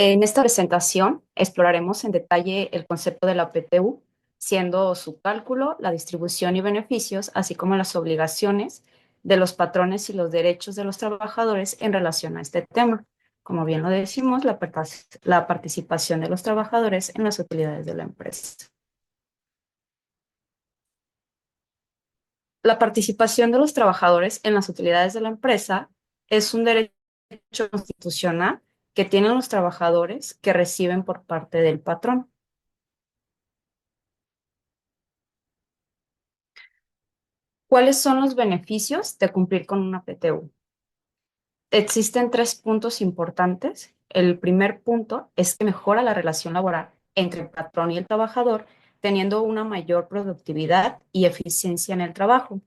En esta presentación exploraremos en detalle el concepto de la PTU, siendo su cálculo, la distribución y beneficios, así como las obligaciones de los patrones y los derechos de los trabajadores en relación a este tema. Como bien lo decimos, la participación de los trabajadores en las utilidades de la empresa. La participación de los trabajadores en las utilidades de la empresa es un derecho constitucional que tienen los trabajadores que reciben por parte del patrón. ¿Cuáles son los beneficios de cumplir con una PTU? Existen tres puntos importantes. El primer punto es que mejora la relación laboral entre el patrón y el trabajador, teniendo una mayor productividad y eficiencia en el trabajo.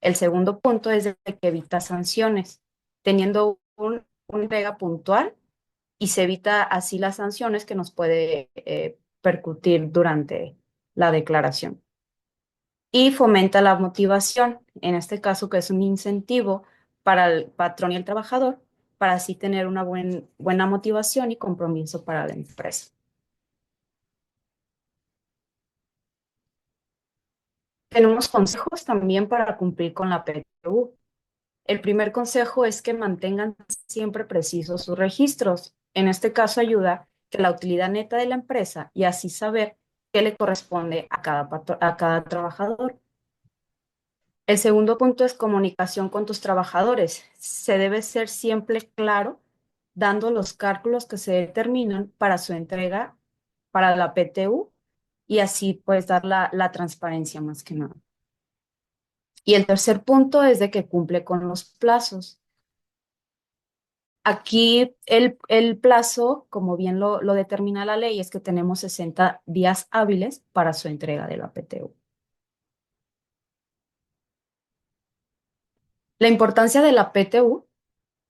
El segundo punto es de que evita sanciones, teniendo una entrega puntual y se evita así las sanciones que nos puede percutir durante la declaración. Y fomenta la motivación, en este caso que es un incentivo para el patrón y el trabajador, para así tener una buena motivación y compromiso para la empresa. Tenemos consejos también para cumplir con la PTU. El primer consejo es que mantengan siempre precisos sus registros. En este caso ayuda que la utilidad neta de la empresa y así saber qué le corresponde a cada trabajador. El segundo punto es comunicación con tus trabajadores. Se debe ser siempre claro, dando los cálculos que se determinan para su entrega para la PTU y así pues dar la transparencia más que nada. Y el tercer punto es de que cumple con los plazos. Aquí el plazo, como bien lo determina la ley, es que tenemos 60 días hábiles para su entrega de la PTU. La importancia de la PTU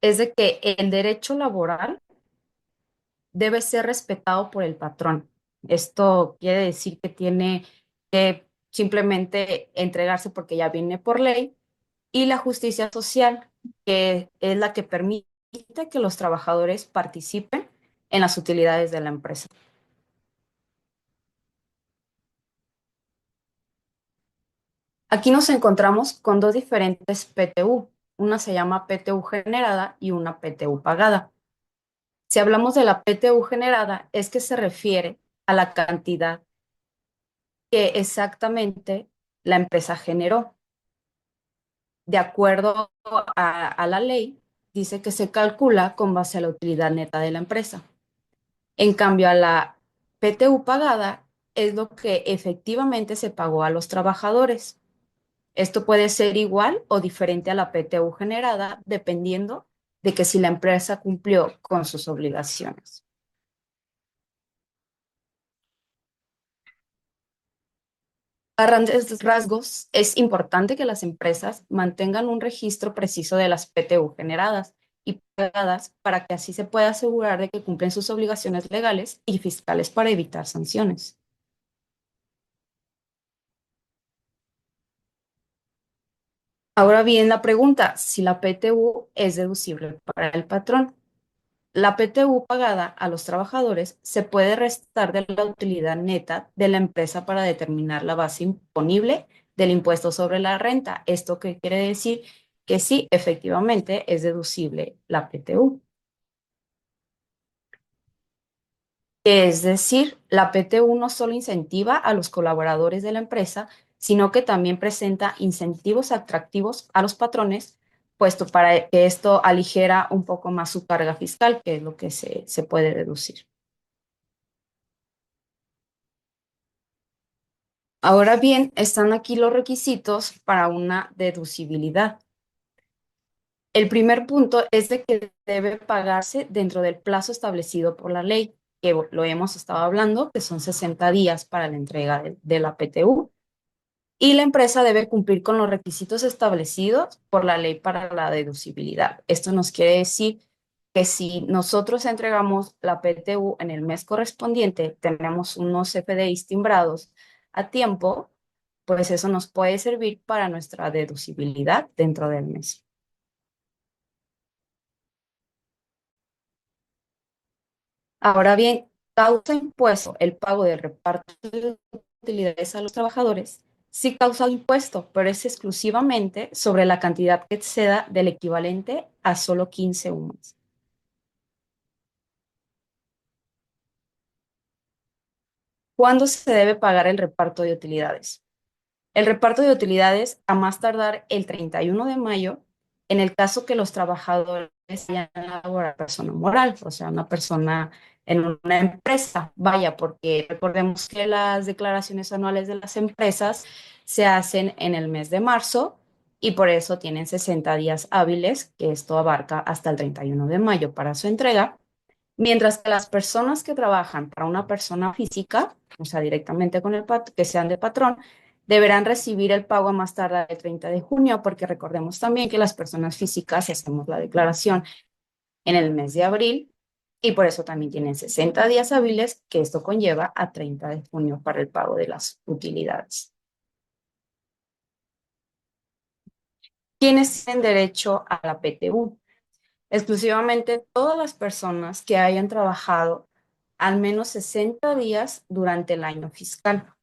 es de que el derecho laboral debe ser respetado por el patrón. Esto quiere decir que tiene que simplemente entregarse porque ya viene por ley y la justicia social, que es la que permite que los trabajadores participen en las utilidades de la empresa. Aquí nos encontramos con dos diferentes PTU. Una se llama PTU generada y una PTU pagada. Si hablamos de la PTU generada, es que se refiere a la cantidad que exactamente la empresa generó. De acuerdo a la ley, dice que se calcula con base a la utilidad neta de la empresa. En cambio, a la PTU pagada es lo que efectivamente se pagó a los trabajadores. Esto puede ser igual o diferente a la PTU generada, dependiendo de que si la empresa cumplió con sus obligaciones. A grandes rasgos, es importante que las empresas mantengan un registro preciso de las PTU generadas y pagadas para que así se pueda asegurar de que cumplen sus obligaciones legales y fiscales para evitar sanciones. Ahora bien, la pregunta, si la PTU es deducible para el patrón. La PTU pagada a los trabajadores se puede restar de la utilidad neta de la empresa para determinar la base imponible del impuesto sobre la renta. ¿Esto qué quiere decir? Que sí, efectivamente es deducible la PTU. Es decir, la PTU no solo incentiva a los colaboradores de la empresa, sino que también presenta incentivos atractivos a los patrones, puesto para que esto aligera un poco más su carga fiscal, que es lo que se puede deducir. Ahora bien, están aquí los requisitos para una deducibilidad. El primer punto es de que debe pagarse dentro del plazo establecido por la ley, que lo hemos estado hablando, que son 60 días para la entrega de la PTU, y la empresa debe cumplir con los requisitos establecidos por la ley para la deducibilidad. Esto nos quiere decir que si nosotros entregamos la PTU en el mes correspondiente, tenemos unos FDIs timbrados a tiempo, pues eso nos puede servir para nuestra deducibilidad dentro del mes. Ahora bien, ¿causa impuesto el pago del reparto de utilidades a los trabajadores? Sí causa impuesto, pero es exclusivamente sobre la cantidad que exceda del equivalente a solo 15 UMAS. ¿Cuándo se debe pagar el reparto de utilidades? El reparto de utilidades a más tardar el 31 de mayo, en el caso que los trabajadores sean una persona moral, o sea, una persona en una empresa. Vaya, porque recordemos que las declaraciones anuales de las empresas se hacen en el mes de marzo y por eso tienen 60 días hábiles, que esto abarca hasta el 31 de mayo para su entrega. Mientras que las personas que trabajan para una persona física, o sea, directamente con que sean de patrón, deberán recibir el pago a más tardar el 30 de junio, porque recordemos también que las personas físicas hacemos la declaración en el mes de abril y por eso también tienen 60 días hábiles, que esto conlleva a 30 de junio para el pago de las utilidades. ¿Quiénes tienen derecho a la PTU? Exclusivamente todas las personas que hayan trabajado al menos 60 días durante el año fiscal.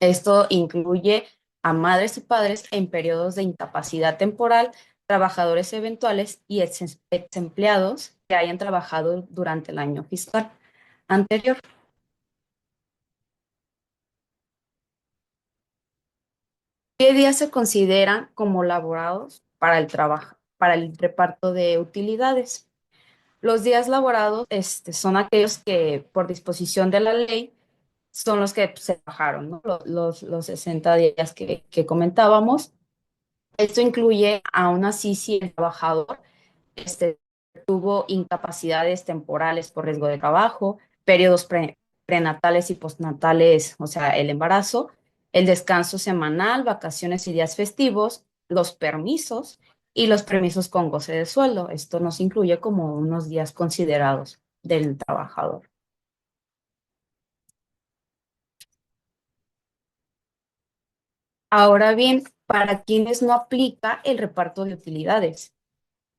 Esto incluye a madres y padres en periodos de incapacidad temporal, trabajadores eventuales y ex empleados que hayan trabajado durante el año fiscal anterior. ¿Qué días se consideran como laborados para el trabajo, para el reparto de utilidades? Los días laborados, son aquellos que por disposición de la ley son los que se trabajaron, ¿no? Los 60 días que comentábamos. Esto incluye, aún así, si el trabajador este, tuvo incapacidades temporales por riesgo de trabajo, periodos prenatales y postnatales, o sea, el embarazo, el descanso semanal, vacaciones y días festivos, los permisos y los permisos con goce de sueldo. Esto nos incluye como unos días considerados del trabajador. Ahora bien, para quienes no aplica el reparto de utilidades.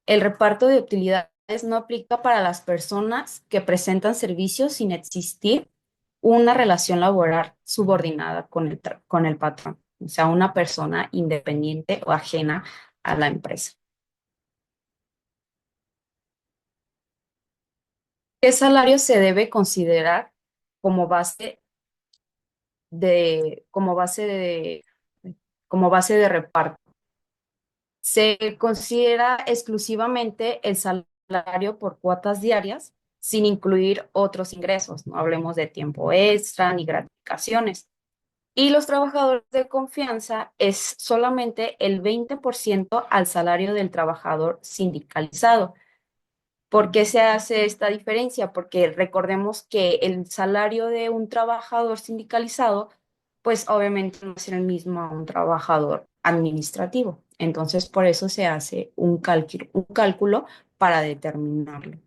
El reparto de utilidades no aplica para las personas que presentan servicios sin existir una relación laboral subordinada con con el patrón, o sea, una persona independiente o ajena a la empresa. ¿Qué salario se debe considerar como base como base como base de reparto? Se considera exclusivamente el salario por cuotas diarias sin incluir otros ingresos, no hablemos de tiempo extra ni gratificaciones. Y los trabajadores de confianza es solamente el 20% al salario del trabajador sindicalizado. ¿Por qué se hace esta diferencia? Porque recordemos que el salario de un trabajador sindicalizado, pues obviamente no es el mismo a un trabajador administrativo. Entonces, por eso se hace un cálculo para determinarlo.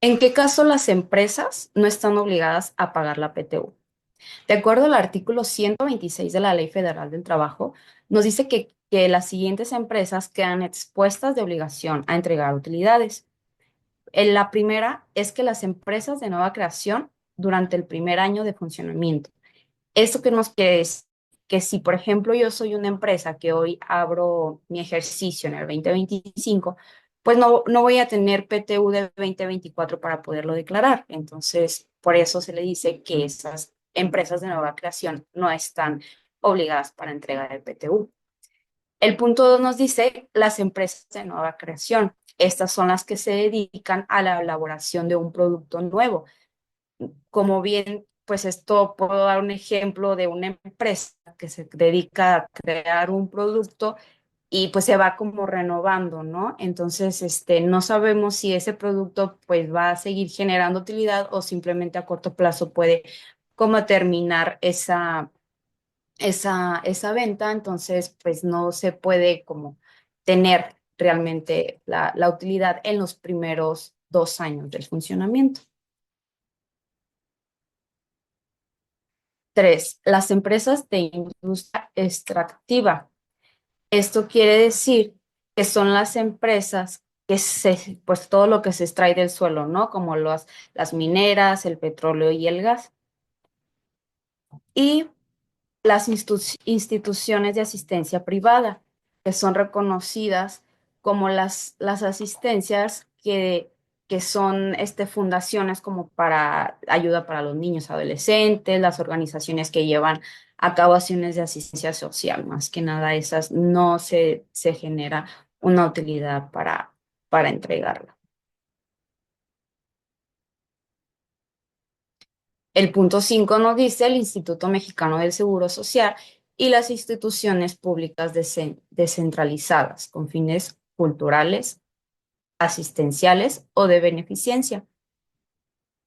¿En qué caso las empresas no están obligadas a pagar la PTU? De acuerdo al artículo 126 de la Ley Federal del Trabajo, nos dice que las siguientes empresas quedan expuestas de obligación a entregar utilidades. La primera es que las empresas de nueva creación durante el primer año de funcionamiento. ¿Esto que nos quiere decir? Que si, por ejemplo, yo soy una empresa que hoy abro mi ejercicio en el 2025, pues no voy a tener PTU de 2024 para poderlo declarar. Entonces, por eso se le dice que esas empresas de nueva creación no están obligadas para entregar el PTU. El punto 2 nos dice las empresas de nueva creación. Estas son las que se dedican a la elaboración de un producto nuevo. Como bien, pues esto puedo dar un ejemplo de una empresa que se dedica a crear un producto y pues se va como renovando, ¿no? Entonces, no sabemos si ese producto pues va a seguir generando utilidad o simplemente a corto plazo puede como terminar esa venta, entonces pues no se puede como tener realmente la utilidad en los primeros 2 años del funcionamiento. Tres, las empresas de industria extractiva. Esto quiere decir que son las empresas pues todo lo que se extrae del suelo, ¿no? Como las mineras, el petróleo y el gas. Y las instituciones de asistencia privada, que son reconocidas como las asistencias que son fundaciones como para ayuda para los niños adolescentes, las organizaciones que llevan a cabo acciones de asistencia social. Más que nada, esas no se genera una utilidad para entregarla. El punto 5 nos dice el Instituto Mexicano del Seguro Social y las instituciones públicas descentralizadas con fines culturales, asistenciales o de beneficencia.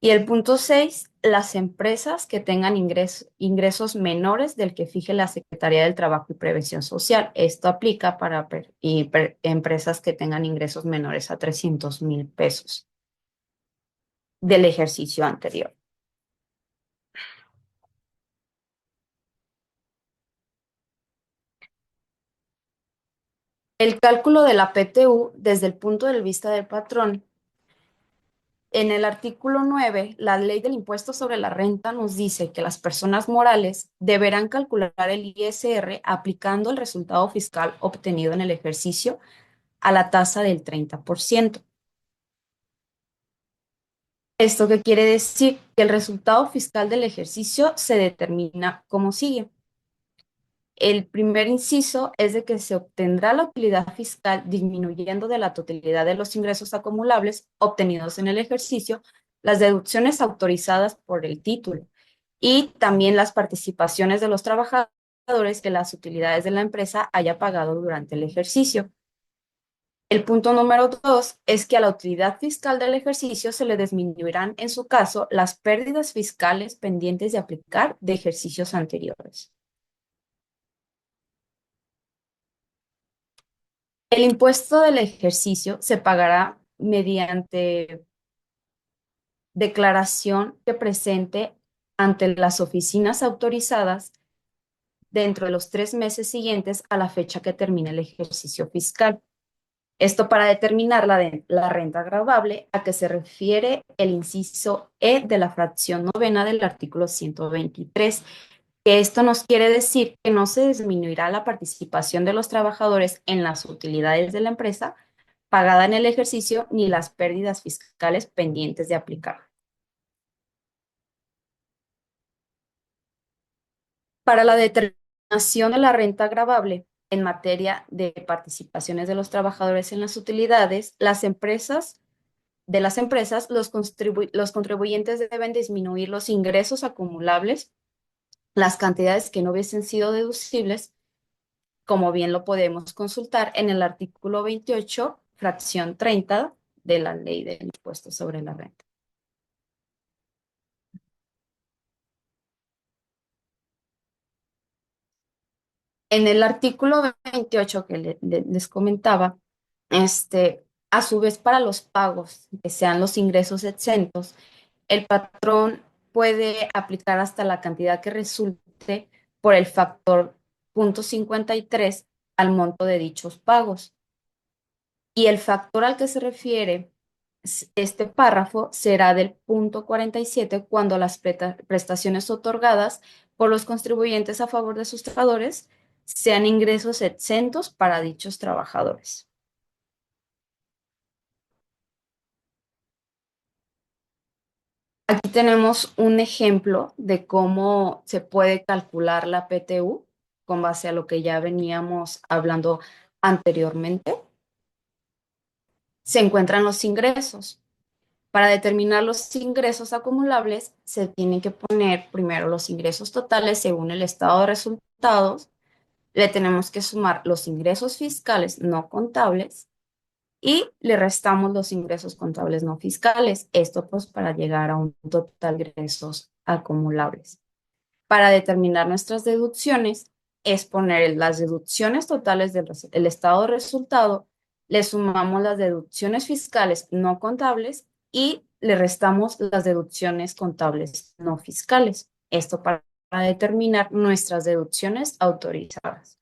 Y el punto 6, las empresas que tengan ingresos menores del que fije la Secretaría del Trabajo y Prevención Social. Esto aplica para empresas que tengan ingresos menores a 300,000 pesos del ejercicio anterior. El cálculo de la PTU desde el punto de vista del patrón. En el artículo 9, la ley del impuesto sobre la renta nos dice que las personas morales deberán calcular el ISR aplicando el resultado fiscal obtenido en el ejercicio a la tasa del 30%. ¿Esto qué quiere decir? Que el resultado fiscal del ejercicio se determina como sigue. El primer inciso es de que se obtendrá la utilidad fiscal disminuyendo de la totalidad de los ingresos acumulables obtenidos en el ejercicio las deducciones autorizadas por el título y también las participaciones de los trabajadores que las utilidades de la empresa haya pagado durante el ejercicio. El punto número 2 es que a la utilidad fiscal del ejercicio se le disminuirán, en su caso, las pérdidas fiscales pendientes de aplicar de ejercicios anteriores. El impuesto del ejercicio se pagará mediante declaración que presente ante las oficinas autorizadas dentro de los 3 meses siguientes a la fecha que termine el ejercicio fiscal. Esto para determinar la renta gravable a que se refiere el inciso E de la fracción novena del artículo 123, que esto nos quiere decir que no se disminuirá la participación de los trabajadores en las utilidades de la empresa pagada en el ejercicio ni las pérdidas fiscales pendientes de aplicar. Para la determinación de la renta gravable en materia de participaciones de los trabajadores en las utilidades, los contribuyentes deben disminuir los ingresos acumulables, las cantidades que no hubiesen sido deducibles, como bien lo podemos consultar en el artículo 28, fracción 30 de la Ley del Impuesto sobre la Renta. En el artículo 28 que les comentaba, a su vez para los pagos que sean los ingresos exentos, el patrón puede aplicar hasta la cantidad que resulte por el factor 0,53 al monto de dichos pagos. Y el factor al que se refiere este párrafo será del 0,47 cuando las prestaciones otorgadas por los contribuyentes a favor de sus trabajadores sean ingresos exentos para dichos trabajadores. Aquí tenemos un ejemplo de cómo se puede calcular la PTU con base a lo que ya veníamos hablando anteriormente. Se encuentran los ingresos. Para determinar los ingresos acumulables, se tienen que poner primero los ingresos totales según el estado de resultados. Le tenemos que sumar los ingresos fiscales no contables y le restamos los ingresos contables no fiscales. Esto pues para llegar a un total de ingresos acumulables. Para determinar nuestras deducciones es poner las deducciones totales del estado de resultado, le sumamos las deducciones fiscales no contables y le restamos las deducciones contables no fiscales. Esto para determinar nuestras deducciones autorizadas.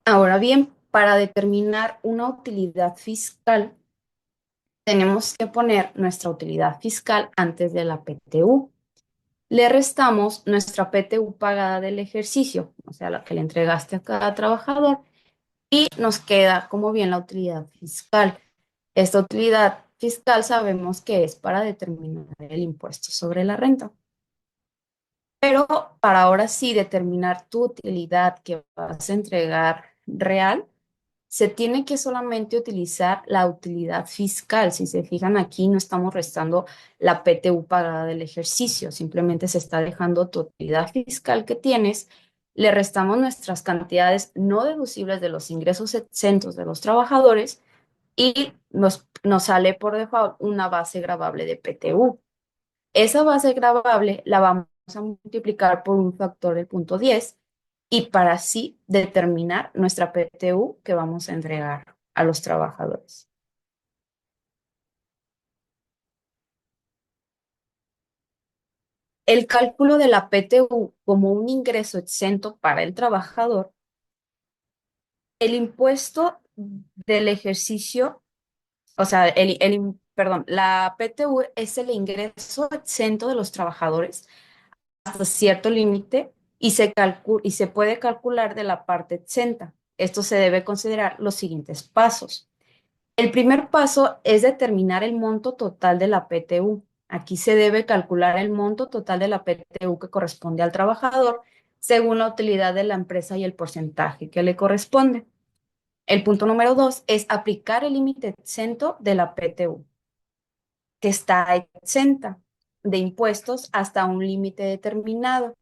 Ahora bien, para determinar una utilidad fiscal, tenemos que poner nuestra utilidad fiscal antes de la PTU. Le restamos nuestra PTU pagada del ejercicio, o sea, la que le entregaste a cada trabajador, y nos queda como bien la utilidad fiscal. Esta utilidad fiscal sabemos que es para determinar el impuesto sobre la renta. Pero para ahora sí determinar tu utilidad que vas a entregar real, se tiene que solamente utilizar la utilidad fiscal. Si se fijan aquí, no estamos restando la PTU pagada del ejercicio, simplemente se está dejando tu utilidad fiscal que tienes, le restamos nuestras cantidades no deducibles de los ingresos exentos de los trabajadores y nos sale por default una base gravable de PTU. Esa base gravable la vamos a multiplicar por un factor del punto 10 y para así determinar nuestra PTU que vamos a entregar a los trabajadores. El cálculo de la PTU como un ingreso exento para el trabajador, el impuesto del ejercicio, o sea, perdón, la PTU es el ingreso exento de los trabajadores hasta cierto límite y se puede calcular de la parte exenta. Esto se debe considerar los siguientes pasos. El primer paso es determinar el monto total de la PTU. Aquí se debe calcular el monto total de la PTU que corresponde al trabajador según la utilidad de la empresa y el porcentaje que le corresponde. El punto número dos es aplicar el límite exento de la PTU, que está exenta de impuestos hasta un límite determinado.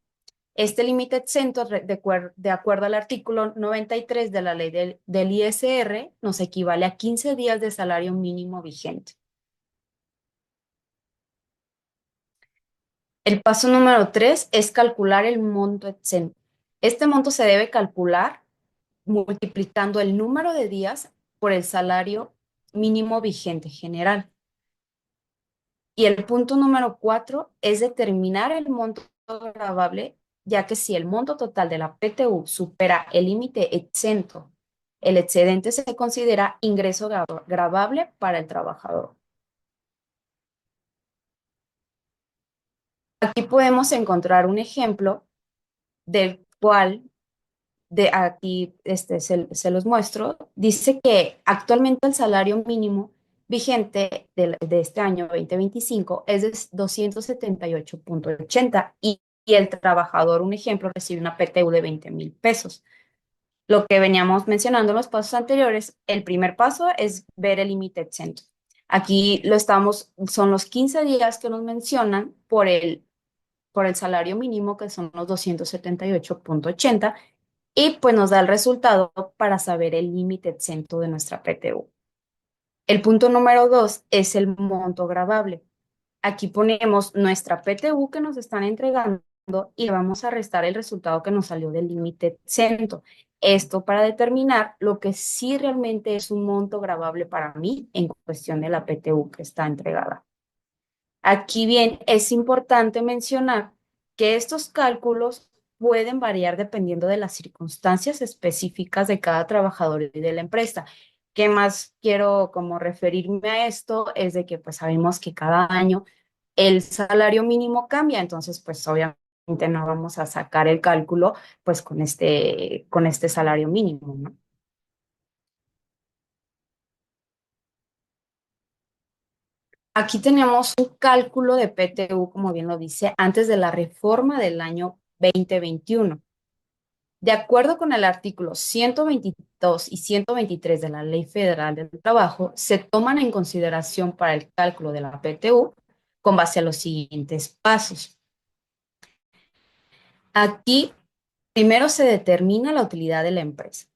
Este límite exento, de acuerdo al artículo 93 de la ley del ISR, nos equivale a 15 días de salario mínimo vigente. El paso número 3 es calcular el monto exento. Este monto se debe calcular multiplicando el número de días por el salario mínimo vigente general. Y el punto número 4 es determinar el monto gravable, ya que si el monto total de la PTU supera el límite exento, el excedente se considera ingreso gravable para el trabajador. Aquí podemos encontrar un ejemplo del cual de aquí se los muestro. Dice que actualmente el salario mínimo vigente de este año 2025 es de 278,80 y el trabajador, un ejemplo, recibe una PTU de 20,000 pesos. Lo que veníamos mencionando en los pasos anteriores, el primer paso es ver el límite exento. Aquí son los 15 días que nos mencionan por el salario mínimo, que son los 278,80 y pues nos da el resultado para saber el límite exento de nuestra PTU. El punto número dos es el monto gravable. Aquí ponemos nuestra PTU que nos están entregando y le vamos a restar el resultado que nos salió del límite exento. Esto para determinar lo que sí realmente es un monto gravable para mí en cuestión de la PTU que está entregada. Aquí bien, es importante mencionar que estos cálculos pueden variar dependiendo de las circunstancias específicas de cada trabajador y de la empresa. ¿Qué más quiero como referirme a esto? Es de que pues sabemos que cada año el salario mínimo cambia, entonces pues obviamente no vamos a sacar el cálculo pues con este salario mínimo, ¿no? Aquí tenemos un cálculo de PTU, como bien lo dice, antes de la reforma del año 2021. De acuerdo con el artículo 122 y 123 de la Ley Federal del Trabajo, se toman en consideración para el cálculo de la PTU con base a los siguientes pasos. Aquí, primero se determina la utilidad de la empresa.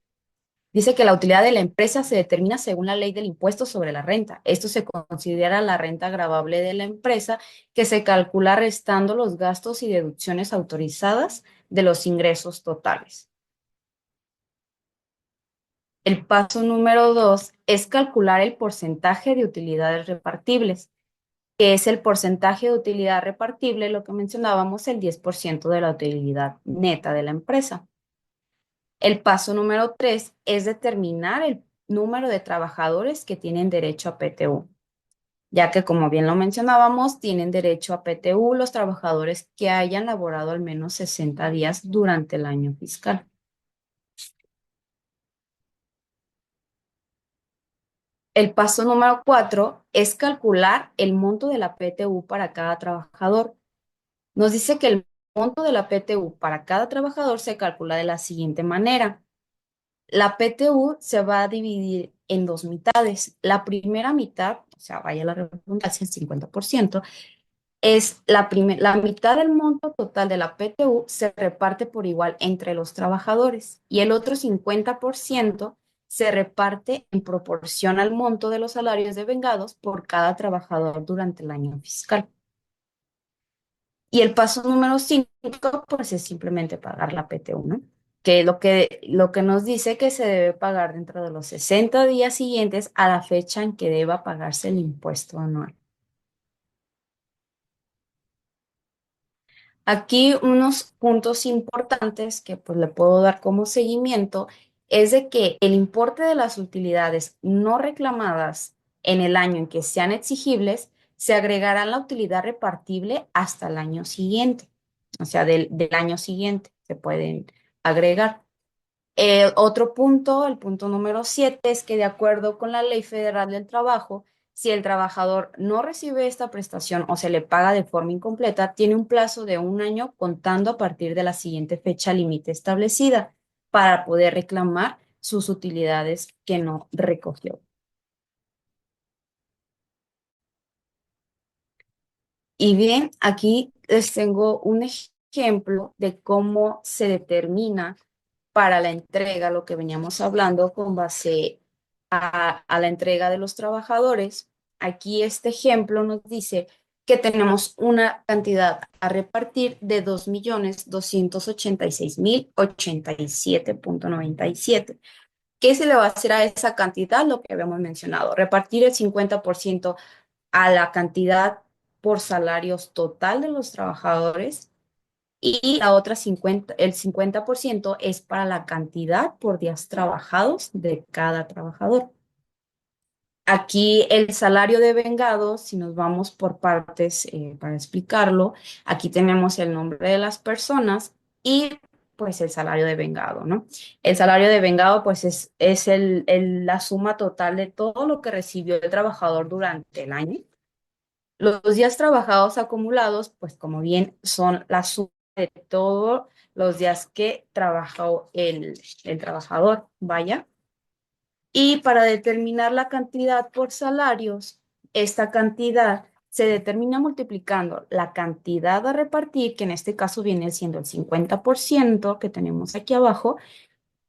Dice que la utilidad de la empresa se determina según la ley del impuesto sobre la renta. Esto se considera la renta gravable de la empresa, que se calcula restando los gastos y deducciones autorizadas de los ingresos totales. El paso número 2 es calcular el porcentaje de utilidades repartibles, que es el porcentaje de utilidad repartible, lo que mencionábamos, el 10% de la utilidad neta de la empresa. El paso número 3 es determinar el número de trabajadores que tienen derecho a PTU, ya que como bien lo mencionábamos, tienen derecho a PTU los trabajadores que hayan laborado al menos 60 días durante el año fiscal. El paso número 4 es calcular el monto de la PTU para cada trabajador. Nos dice que el monto de la PTU para cada trabajador se calcula de la siguiente manera. La PTU se va a dividir en dos mitades. La primera mitad, o sea, vaya la redundancia, el 50%, es la mitad del monto total de la PTU se reparte por igual entre los trabajadores y el otro 50% se reparte en proporción al monto de los salarios devengados por cada trabajador durante el año fiscal. Y el paso número 5, pues es simplemente pagar la PTU, ¿no? Que es lo que nos dice que se debe pagar dentro de los 60 días siguientes a la fecha en que deba pagarse el impuesto anual. Aquí unos puntos importantes que pues le puedo dar como seguimiento es de que el importe de las utilidades no reclamadas en el año en que sean exigibles se agregará a la utilidad repartible hasta el año siguiente, o sea, del año siguiente se pueden agregar. Otro punto, el punto número 7, es que de acuerdo con la Ley Federal del Trabajo, si el trabajador no recibe esta prestación o se le paga de forma incompleta, tiene un plazo de un año contando a partir de la siguiente fecha límite establecida para poder reclamar sus utilidades que no recogió. Y bien, aquí les tengo un ejemplo de cómo se determina para la entrega, lo que veníamos hablando con base a la entrega de los trabajadores. Aquí este ejemplo nos dice que tenemos una cantidad a repartir de 2.286.087.97. ¿Qué se le va a hacer a esa cantidad? Lo que habíamos mencionado, repartir el 50% a la cantidad por salarios total de los trabajadores y la otra 50, el 50% es para la cantidad por días trabajados de cada trabajador. Aquí el salario de vengado, si nos vamos por partes para explicarlo, aquí tenemos el nombre de las personas y pues el salario de vengado, ¿no? El salario de vengado pues es la suma total de todo lo que recibió el trabajador durante el año. Los días trabajados acumulados, pues como bien son la suma de todos los días que trabajó el trabajador, vaya. Y para determinar la cantidad por salarios, esta cantidad se determina multiplicando la cantidad a repartir, que en este caso viene siendo el 50% que tenemos aquí abajo,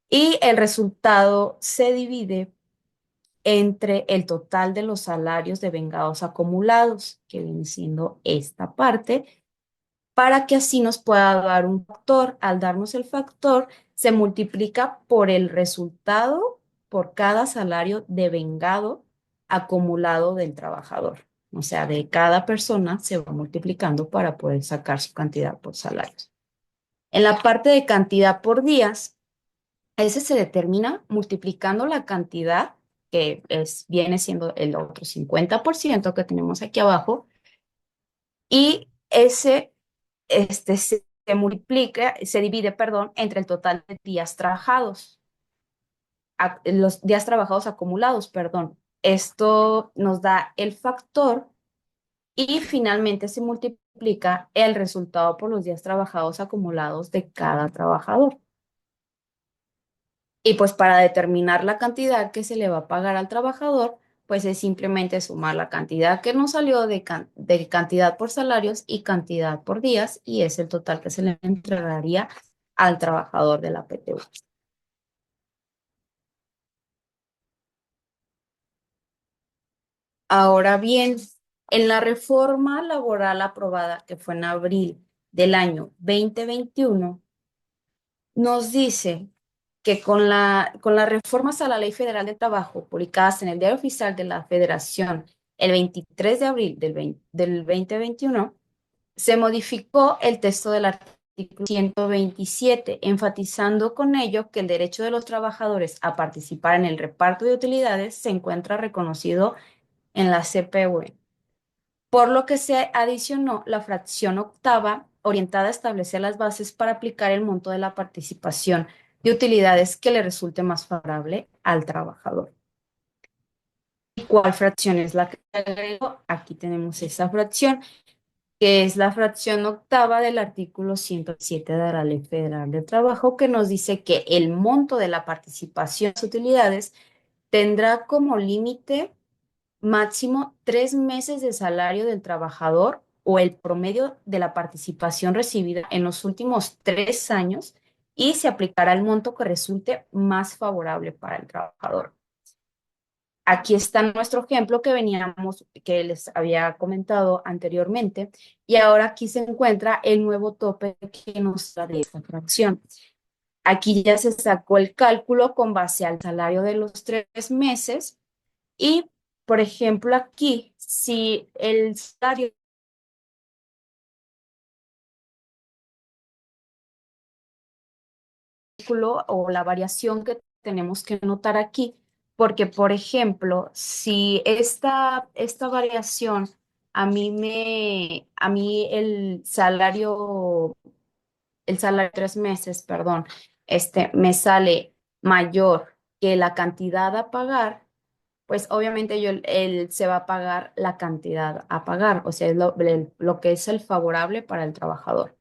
y el resultado se divide entre el total de los salarios de vengados acumulados, que viene siendo esta parte, para que así nos pueda dar un factor. Al darnos el factor, se multiplica por el resultado por cada salario de vengado acumulado del trabajador. O sea, de cada persona se va multiplicando para poder sacar su cantidad por salarios. En la parte de cantidad por días, ese se determina multiplicando la cantidad, que viene siendo el otro 50% que tenemos aquí abajo, y se multiplica, se divide, perdón, entre el total de días trabajados, los días trabajados acumulados, perdón. Esto nos da el factor y finalmente se multiplica el resultado por los días trabajados acumulados de cada trabajador. Y pues para determinar la cantidad que se le va a pagar al trabajador, pues es simplemente sumar la cantidad que nos salió de cantidad por salarios y cantidad por días, y es el total que se le entregaría al trabajador de la PTU. Ahora bien, en la reforma laboral aprobada, que fue en abril del año 2021, nos dice que con las reformas a la Ley Federal de Trabajo publicadas en el Diario Oficial de la Federación el 23 de abril del 2021, se modificó el texto del artículo artículo 127, enfatizando con ello que el derecho de los trabajadores a participar en el reparto de utilidades se encuentra reconocido en la CPUE, por lo que se adicionó la fracción octava orientada a establecer las bases para aplicar el monto de la participación de utilidades que le resulte más favorable al trabajador. ¿Y cuál fracción es la que agrego? Aquí tenemos esa fracción, que es la fracción octava del artículo 107 de la Ley Federal del Trabajo, que nos dice que el monto de la participación de las utilidades tendrá como límite máximo 3 meses de salario del trabajador o el promedio de la participación recibida en los últimos 3 años y se aplicará el monto que resulte más favorable para el trabajador. Aquí está nuestro ejemplo que les había comentado anteriormente, y ahora aquí se encuentra el nuevo tope que nos da de esta fracción. Aquí ya se sacó el cálculo con base al salario de los 3 meses y, por ejemplo, aquí, si el salario o la variación que tenemos que notar aquí, porque, por ejemplo, si esta variación a mí el salario de 3 meses, perdón, me sale mayor que la cantidad a pagar, pues obviamente él se va a pagar la cantidad a pagar, o sea, es lo que es el favorable para el trabajador.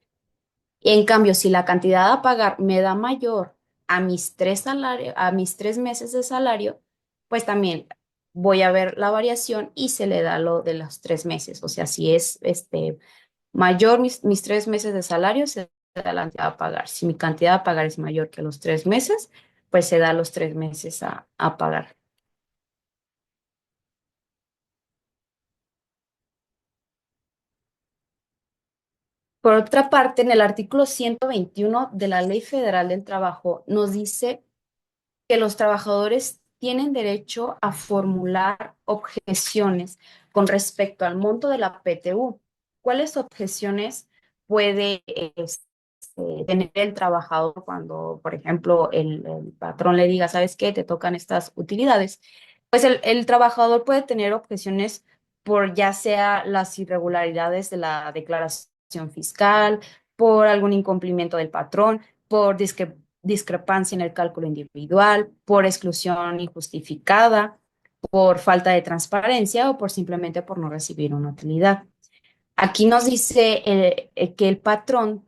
En cambio, si la cantidad a pagar me da mayor a mis 3 meses de salario, pues también voy a ver la variación y se le da lo de los 3 meses. O sea, si es mayor mis 3 meses de salario, se da la cantidad a pagar. Si mi cantidad a pagar es mayor que los 3 meses, pues se da los 3 meses a pagar. Por otra parte, en el artículo 121 de la Ley Federal del Trabajo nos dice que los trabajadores tienen derecho a formular objeciones con respecto al monto de la PTU. ¿Cuáles objeciones puede tener el trabajador cuando, por ejemplo, el patrón le diga, ¿sabes qué? Te tocan estas utilidades. Pues el trabajador puede tener objeciones por ya sea las irregularidades de la declaración fiscal, por algún incumplimiento del patrón, por discrepancia en el cálculo individual, por exclusión injustificada, por falta de transparencia o por simplemente por no recibir una utilidad. Aquí nos dice que el patrón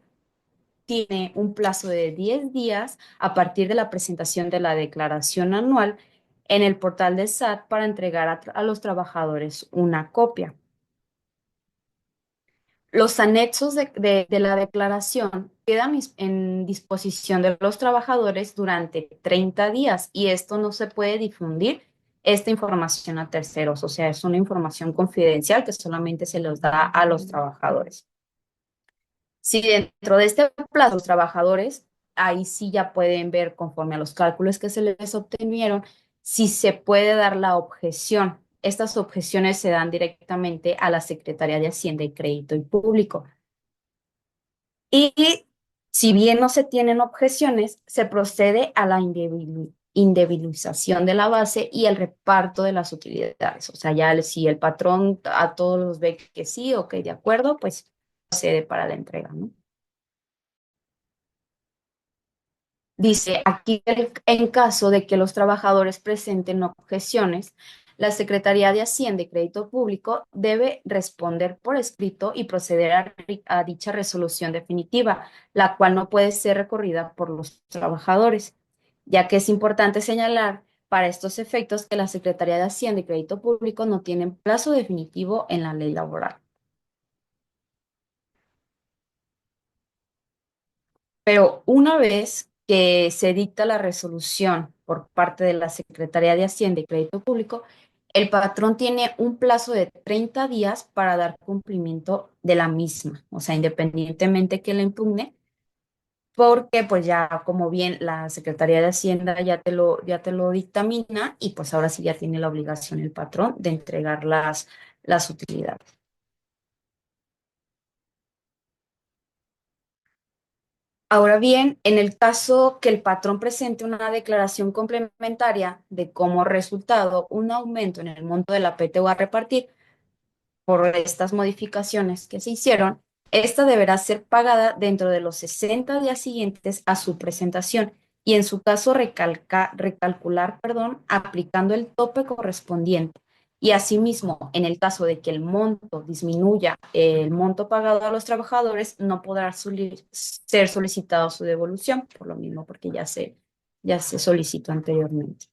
tiene un plazo de 10 días a partir de la presentación de la declaración anual en el portal del SAT para entregar a los trabajadores una copia. Los anexos de la declaración quedan en disposición de los trabajadores durante 30 días y esto no se puede difundir esta información a terceros, o sea, es una información confidencial que solamente se los da a los trabajadores. Si dentro de este plazo los trabajadores, ahí sí ya pueden ver conforme a los cálculos que se les obtuvieron, si se puede dar la objeción. Estas objeciones se dan directamente a la Secretaría de Hacienda y Crédito y Público. Y si bien no se tienen objeciones, se procede a la individualización de la base y el reparto de las utilidades. O sea, ya si el patrón a todos los ve que sí, ok, de acuerdo, pues procede para la entrega, ¿no? Dice, aquí en caso de que los trabajadores presenten objeciones, la Secretaría de Hacienda y Crédito Público debe responder por escrito y proceder a dicha resolución definitiva, la cual no puede ser recorrida por los trabajadores, ya que es importante señalar para estos efectos que la Secretaría de Hacienda y Crédito Público no tienen plazo definitivo en la ley laboral. Pero una vez que se dicta la resolución por parte de la Secretaría de Hacienda y Crédito Público, el patrón tiene un plazo de 30 días para dar cumplimiento de la misma, o sea, independientemente que la impugne, porque pues ya como bien la Secretaría de Hacienda ya te lo dictamina y pues ahora sí ya tiene la obligación el patrón de entregar las utilidades. 。 . 。 . 。 . 。 . 。. . 。. 。. 。. 。. 。. 。. 。. 。. . 。. 。. 。. 。. . 。. 。. 。. 。. 。 . 。 . 。 . 。 . 。 . 。 . 。 . 。 . 。 . 。 . Ahora bien, en el caso que el patrón presente una declaración complementaria de como resultado un aumento en el monto de la PTU a repartir por estas modificaciones que se hicieron, esta deberá ser pagada dentro de los 60 días siguientes a su presentación y en su caso recalcular, perdón, aplicando el tope correspondiente. Y asimismo, en el caso de que el monto disminuya el monto pagado a los trabajadores, no podrá ser solicitado su devolución, por lo mismo, porque ya se solicitó anteriormente.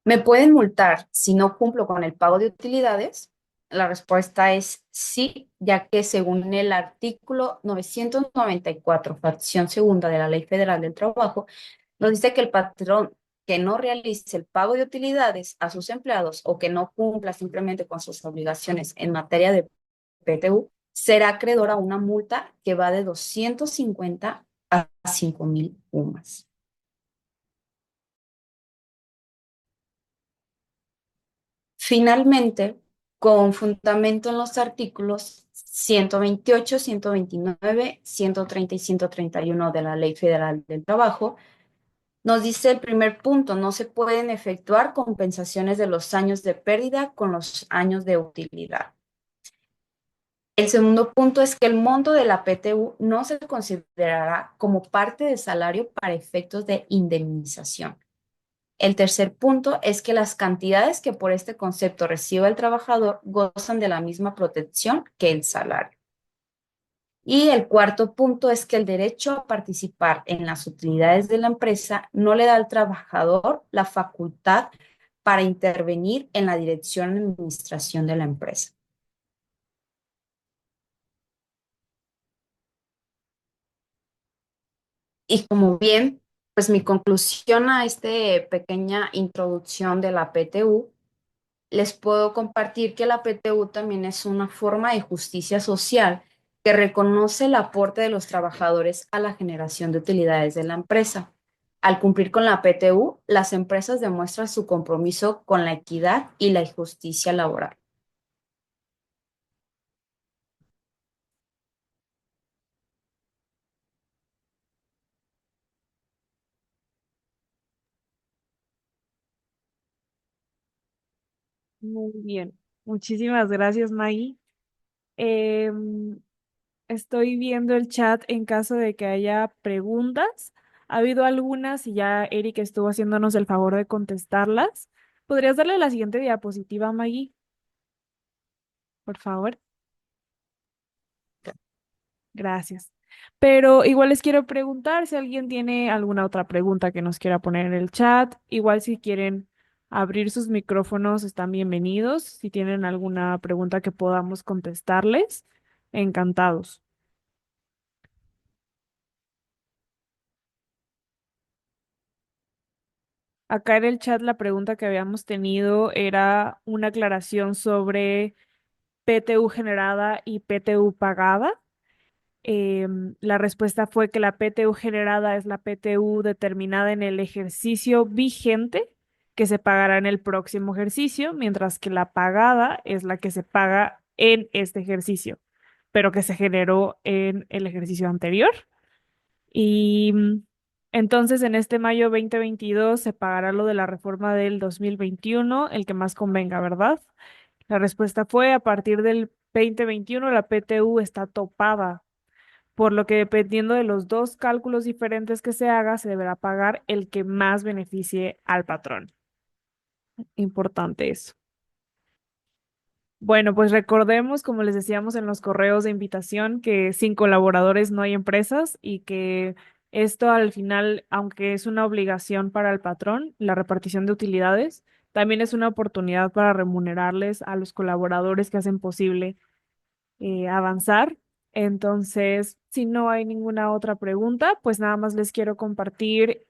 ¿Me pueden multar si no cumplo con el pago de utilidades? La respuesta es sí, ya que según el artículo 994, fracción segunda de la Ley Federal del Trabajo, nos dice que el patrón que no realice el pago de utilidades a sus empleados o que no cumpla simplemente con sus obligaciones en materia de PTU, será acreedor a una multa que va de 250 a 5.000 UMAS. Finalmente, con fundamento en los artículos 128, 129, 130 y 131 de la Ley Federal del Trabajo, nos dice el primer punto, no se pueden efectuar compensaciones de los años de pérdida con los años de utilidad. El segundo punto es que el monto de la PTU no se considerará como parte de salario para efectos de indemnización. El tercer punto es que las cantidades que por este concepto reciba el trabajador gozan de la misma protección que el salario. Y el cuarto punto es que el derecho a participar en las utilidades de la empresa no le da al trabajador la facultad para intervenir en la dirección y administración de la empresa. Y como bien, pues mi conclusión a esta pequeña introducción de la PTU, les puedo compartir que la PTU también es una forma de justicia social que reconoce el aporte de los trabajadores a la generación de utilidades de la empresa. Al cumplir con la PTU, las empresas demuestran su compromiso con la equidad y la justicia laboral. Muy bien. Muchísimas gracias, Maggie. Em, Estoy viendo el chat en caso de que haya preguntas. Ha habido algunas y ya Eric estuvo haciéndonos el favor de contestarlas. ¿Podrías darle la siguiente diapositiva, Maggie, por favor? Gracias. Pero igual les quiero preguntar si alguien tiene alguna otra pregunta que nos quiera poner en el chat. Igual si quieren abrir sus micrófonos, están bienvenidos. Si tienen alguna pregunta que podamos contestarles, encantados. Acá en el chat la pregunta que habíamos tenido era una aclaración sobre PTU generada y PTU pagada. La respuesta fue que la PTU generada es la PTU determinada en el ejercicio vigente que se pagará en el próximo ejercicio, mientras que la pagada es la que se paga en este ejercicio, pero que se generó en el ejercicio anterior. Y entonces en este mayo 2022 se pagará lo de la reforma del 2021, el que más convenga, ¿verdad? La respuesta fue a partir del 2021 la PTU está topada, por lo que dependiendo de los dos cálculos diferentes que se haga, se deberá pagar el que más beneficie al patrón. Importante eso. Bueno, pues recordemos, como les decíamos en los correos de invitación, que sin colaboradores no hay empresas y que esto al final, aunque es una obligación para el patrón, la repartición de utilidades, también es una oportunidad para remunerarles a los colaboradores que hacen posible avanzar. Entonces, si no hay ninguna otra pregunta, pues nada más les quiero compartir,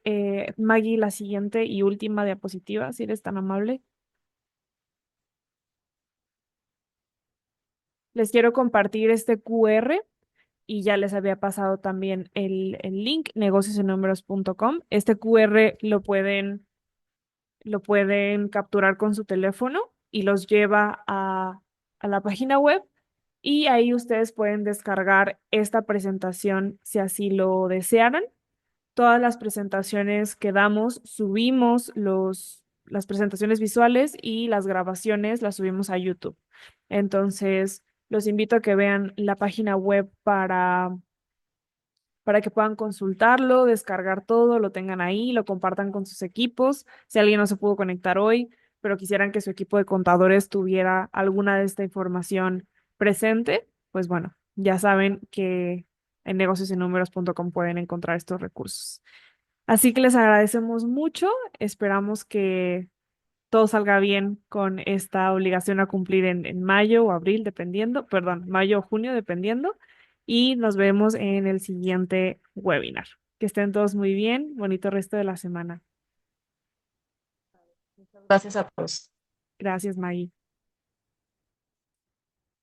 Maggie, la siguiente y última diapositiva, si eres tan amable. Les quiero compartir este QR y ya les había pasado también el link negociosenúmeros.com. Este QR lo pueden capturar con su teléfono y los lleva a la página web y ahí ustedes pueden descargar esta presentación si así lo desearan. Todas las presentaciones que damos, subimos las presentaciones visuales y las grabaciones las subimos a YouTube. Entonces, los invito a que vean la página web para que puedan consultarlo, descargar todo, lo tengan ahí, lo compartan con sus equipos. Si alguien no se pudo conectar hoy, pero quisieran que su equipo de contadores tuviera alguna de esta información presente, pues bueno, ya saben que en negociosynumeros.com pueden encontrar estos recursos. Así que les agradecemos mucho. Esperamos que todo salga bien con esta obligación a cumplir en mayo o abril, dependiendo, perdón, mayo o junio, dependiendo. Y nos vemos en el siguiente webinar. Que estén todos muy bien. Bonito resto de la semana. Muchas gracias a todos. Gracias, Maggie.